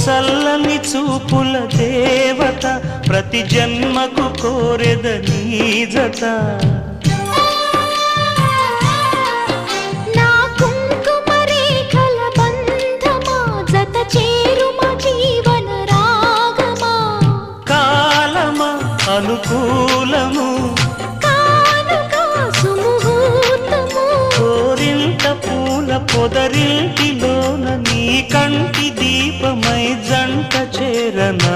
చల్లని చూపుల దేవత ప్రతి జన్మకు కోరెద నీ జత నా కుంకుమ రేఖల బంధమా జత చేరుమ జీవన రాగమా కాలమా అనుకూలము కానుక సుముహూర్తము కోరింత పూల పొదరింటిలోన నీ కంటి దీపమై జంట చేరనా